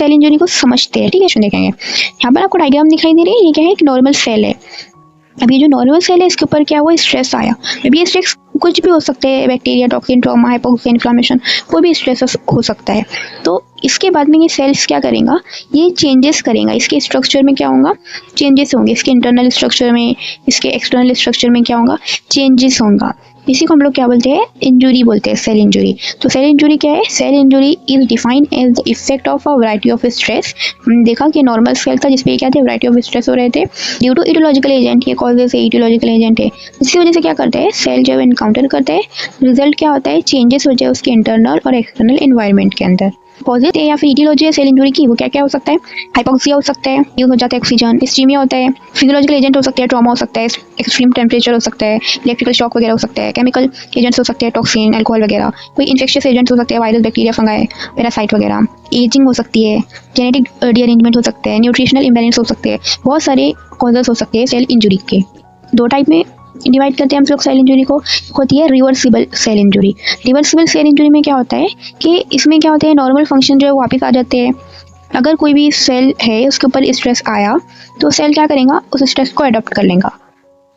Cell injury को समझते हैं। ठीक है, इसमें देखेंगे यहाँ पर आपको डायग्राम दिखाई दे रही है, ये क्या है, एक नॉर्मल सेल है। अभी जो नॉर्मल सेल है इसके ऊपर क्या हुआ, स्ट्रेस आया। अभी ये स्ट्रेस कुछ भी हो सकते हैं, bacteria, toxin, trauma, hypoxia, inflammation, कोई भी स्ट्रेस हो सकता है। तो इसके बाद में ये सेल्स क्या करेगा, ये चेंजेस करेगा, इसके स्ट्रक्चर में क्या होगा, चेंजेस होंगे, इसके इंटरनल स्ट्रक्चर में, इसके एक्सटर्नल स्ट्रक्चर में क्या होगा, चेंजेस होगा। इसी को हम लोग क्या बोलते हैं, इंजुरी बोलते हैं, सेल इंजुरी। तो सेल इंजुरी क्या है, cell injury is defined as the effect of a variety of stress. देखा कि नॉर्मल सेल था जिसपे क्या थे, वैरायटी ऑफ स्ट्रेस हो रहे थे ड्यू टू इटियोलॉजिकल एजेंट, ये कॉजेज है, इटियोलॉजिकल एजेंट है, इसकी वजह से क्या करते हैं, सेल जब इनकाउंटर करते हैं, रिजल्ट क्या होता है, चेंजेस हो जाए उसके इंटरनल और एक्सटर्नल एनवायरनमेंट के अंदर। पॉजिट है या फिर इटियोलॉजी है सेल इंजुरी की, वो क्या क्या हो सकता है, हाइपोक्सिया हो सकता है, यूज हो जाता है ऑक्सीजन, हिस्टीमिया होता है, फिजियोलॉजिकल एजेंट हो सकते हैं, ट्रॉमा हो सकता है, एक्सट्रीम टेम्परेचर हो सकता है, इलेक्ट्रिकल शॉक वगैरह हो सकता है, केमिकल एजेंट्स हो सकते हैं, टॉक्सिन, अल्कोहल वगैरह, कोई इन्फेक्शियस एजेंट्स हो सकते हैं, वायरस, बैक्टीरिया, फंगाई, पैरासाइट वगैरह, एजिंग हो सकती है, जेनेटिक डीअरेंजमेंट हो सकते हैं, न्यूट्रिशनल इम्बैलेंस हो सकते हैं, बहुत सारे कॉजेस हो सकते हैं सेल इंजुरी के। दो टाइप में डिवाइड करते हैं हम लोग सेल इंजुरी को, होती है reversible cell injury. Reversible cell injury में क्या होता है कि इसमें क्या होता है, नॉर्मल फंक्शन जो है वो वापस आ जाते हैं। अगर कोई भी सेल है उसके ऊपर स्ट्रेस आया तो सेल क्या करेगा, उस स्ट्रेस को अडॉप्ट कर लेगा।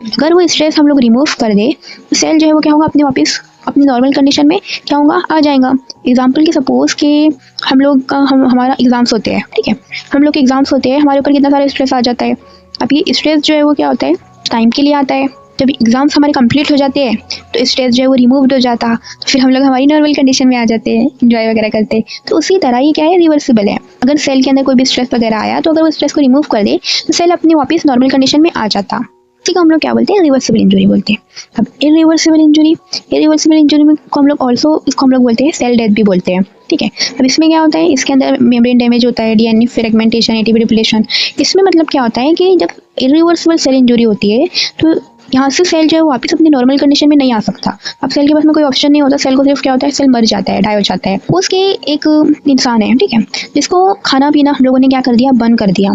अगर वो स्ट्रेस हम लोग रिमूव कर दे तो सेल जो है वो क्या होगा, अपने वापस अपनी नॉर्मल कंडीशन में क्या होगा, आ जाएगा। एग्जाम्पल की सपोज कि हम लोग का हमारा एग्जाम्स होते हैं, ठीक है, हम लोग के एग्जाम्स होते हैं, हमारे ऊपर कितना सारा स्ट्रेस आ जाता है। अब ये स्ट्रेस जो है वो क्या होता है, टाइम के लिए आता है। जब एग्जाम्स हमारे कंप्लीट हो जाते हैं तो स्ट्रेस जो है वो रिमूव हो जाता, तो फिर हम लोग हमारी नॉर्मल कंडीशन में आ जाते हैं, एंजॉय वगैरह करते हैं। तो उसी तरह ये क्या है, रिवर्सिबल है। अगर सेल के अंदर कोई भी स्ट्रेस वगैरह आया तो अगर वो स्ट्रेस को रिमूव कर दे तो सेल अपने वापस नॉर्मल कंडीशन में आ जाता। इसी को हम लोग क्या बोलते हैं, रिवर्सिबल इंजुरी बोलते हैं। अब इरिवर्सिबल इंजुरी, इरिवर्सिबल इंजुरी में को हम लोग ऑल्सो इसको हम लोग बोलते हैं सेल डेथ भी बोलते हैं। ठीक है, अब इसमें क्या होता है, इसके अंदर मेम्ब्रेन डैमेज होता है, डीएनए फ्रेगमेंटेशन, एटीपी डिप्लेशन। इसमें मतलब क्या होता है कि जब इरिवर्सिबल सेल इंजुरी होती है तो यहाँ से सेल जो है वापस अपनी नॉर्मल कंडीशन में नहीं आ सकता। अब सेल के पास में कोई ऑप्शन नहीं होता, सेल को सिर्फ क्या होता है, सेल मर जाता है, डाई हो जाता है। उसके एक इंसान है, ठीक है, जिसको खाना पीना हम लोगों ने क्या कर दिया, बंद कर दिया।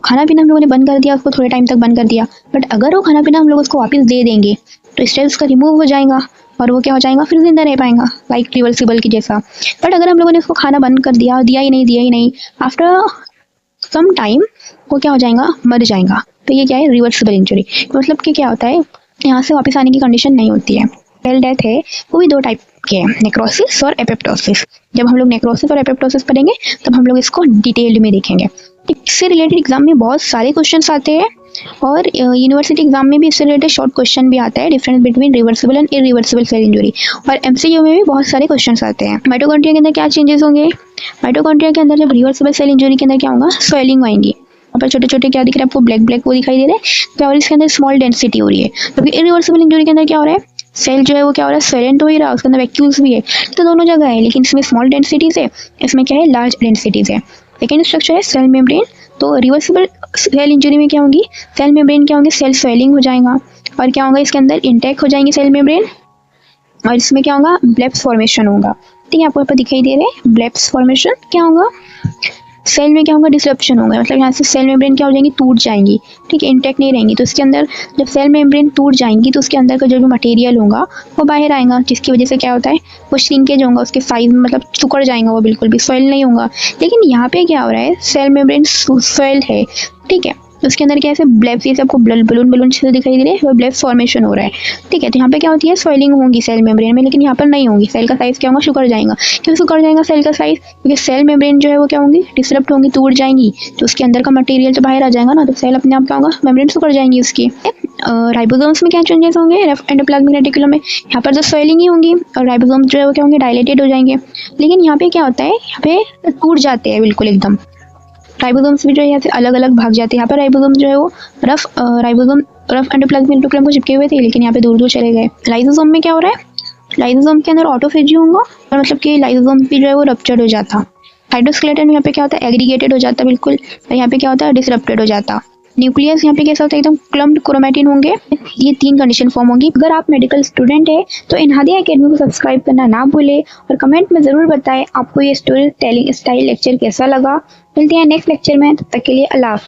खाना पीना हम लोगों ने बंद कर दिया, उसको थोड़े टाइम तक बंद कर दिया, बट अगर वो खाना पीना हम लोग उसको वापस दे देंगे तो स्ट्रेस उसका रिमूव हो जाएगा और वो क्या हो जाएगा, फिर जिंदा रह पाएगा, लाइक रिवर्सिबल की जैसा। बट अगर हम लोगों ने उसको खाना बंद कर दिया, दिया ही नहीं, आफ्टर सम टाइम वो क्या हो जाएगा, मर जाएगा। तो ये क्या है, रिवर्सिबल इंजरी। मतलब कि क्या होता है, यहाँ से वापस आने की कंडीशन नहीं होती है। सेल डेथ है वो भी दो टाइप के हैं, नेक्रोसिस और एपोप्टोसिस। जब हम लोग नेक्रोसिस और एपोप्टोसिस पढ़ेंगे तब हम लोग इसको डिटेल्ड में देखेंगे। इससे रिलेटेड एग्जाम में बहुत सारे क्वेश्चंस आते हैं और यूनिवर्सिटी एग्जाम में भी इससे रिलेटेड शॉर्ट क्वेश्चन भी आता है, difference between reversible and irreversible cell injury. और एमसीक्यू में भी बहुत सारे क्वेश्चंस आते हैं। माइटोकॉन्ड्रिया के अंदर क्या चेंजेस होंगे, माइटोकॉन्ड्रिया के अंदर जब रिवर्सिबल सेल इंजरी के अंदर क्या होगा, स्वेलिंग आएंगी। यहाँ पर छोटे छोटे क्या दिख रहे हैं आपको, ब्लैक ब्लैक वो दिखाई दे रहे हैं, और इसके अंदर स्मॉल डेंसिटी हो रही है। क्योंकि इरिवर्सिबल इंजरी के अंदर क्या हो रहा है, सेल जो है वो क्या हो रहा है, स्वेलेंट हो ही रहा है, उसके अंदर वैक्यूल्स भी है, तो दोनों जगह है, लेकिन इसमें स्मॉल डेंसिटीज है, इसमें क्या है, लार्ज डेंसिटीज है। सेकेंड स्ट्रक्चर है सेल मेम्ब्रेन। तो रिवर्सिबल सेल इंजरी में क्या होगी, सेल मेम्ब्रेन क्या होंगे, सेल स्वेलिंग हो जाएगा और क्या होगा, इसके अंदर इंटैक्ट हो जाएंगे सेल मेम्ब्रेन और इसमें क्या होगा, ब्लेब्स फॉर्मेशन होगा। ठीक है, आपको यहाँ पर दिखाई दे रहे हैं ब्लेब्स फॉर्मेशन। क्या होगा, सेल में क्या होगा, डिसरप्शन होगा, मतलब यहाँ से सेल मेम्ब्रेन क्या हो जाएंगी, टूट जाएंगी। ठीक है, इंटैक्ट नहीं रहेंगी। तो इसके अंदर जब सेल मेम्ब्रेन टूट जाएंगी तो उसके अंदर का जो भी मटेरियल होगा वो बाहर आएगा, जिसकी वजह से क्या होता है, वो श्रिंकेज होगा, उसके साइज में मतलब सिकुड़ जाएगा, वो बिल्कुल भी स्वेल नहीं होगा। लेकिन यहाँ पे क्या हो रहा है, सेल मेम्ब्रेन स्वेल है, ठीक है, उसके अंदर क्या है, ब्लेब्स, ये सबको बलून से दिखाई दे रहे हैं, वो ब्लेब्स फॉर्मेशन हो रहा है। ठीक है, तो यहाँ पे क्या होती है, स्वेलिंग होगी सेल मेम्ब्रेन में, लेकिन यहाँ पर नहीं होगी। सेल का साइज क्या होगा, सिकुड़ जाएगा। क्यों सिकुड़ जाएगा सेल का साइज, क्योंकि सेल मेम्ब्रेन जो है वो क्या होंगी, डिसरप्ट होंगी, टूट जाएंगी, तो उसके अंदर का मटेरियल तो बाहर आ जाएगा ना, तो सेल अपने आप क्या होगा, मेम्ब्रेन सिकुड़ जाएंगी उसकी। राइबोसोम्स में क्या चेंजेस होंगे, एंडोप्लाज्मिक रेटिकुलम में यहाँ पर जो स्वेलिंग ही होंगी और राइबोसोम्स जो है वो क्या होंगे, डायलेटेड हो जाएंगे। लेकिन यहाँ पे क्या होता है, यहाँ पे टूट जाते हैं बिल्कुल एकदम। राइबोसोम्स भी जो है यहाँ से अलग अलग भाग जाते हैं। यहाँ पर राइबोसोम जो है वो रफ एंडोप्लाज्मिक रेटिकुलम को चिपके हुए थे, लेकिन यहाँ पे दूर दूर चले गए। लाइसोसोम में क्या हो रहा है, लाइसोसोम के अंदर ऑटोफेजी होगा और मतलब कि लाइसोसोम भी जो है वो रप्चर्ड हो जाता। साइटोस्केलेटन में यहाँ पे क्या होता है, एग्रीगेटेड हो जाता बिल्कुल, और यहाँ पे क्या होता है, डिसरप्टेड हो जाता। न्यूक्लियस यहाँ पे कैसा होता है, एकदम क्लम्प्ड क्रोमैटिन होंगे। ये 3 कंडीशन फॉर्म होंगी। अगर आप मेडिकल स्टूडेंट है तो इनहादिया एकेडमी को सब्सक्राइब करना ना भूले और कमेंट में जरूर बताएं आपको ये स्टोरी टेलिंग स्टाइल लेक्चर कैसा लगा। मिलते हैं नेक्स्ट लेक्चर में, तब तक के लिए अल्लाह।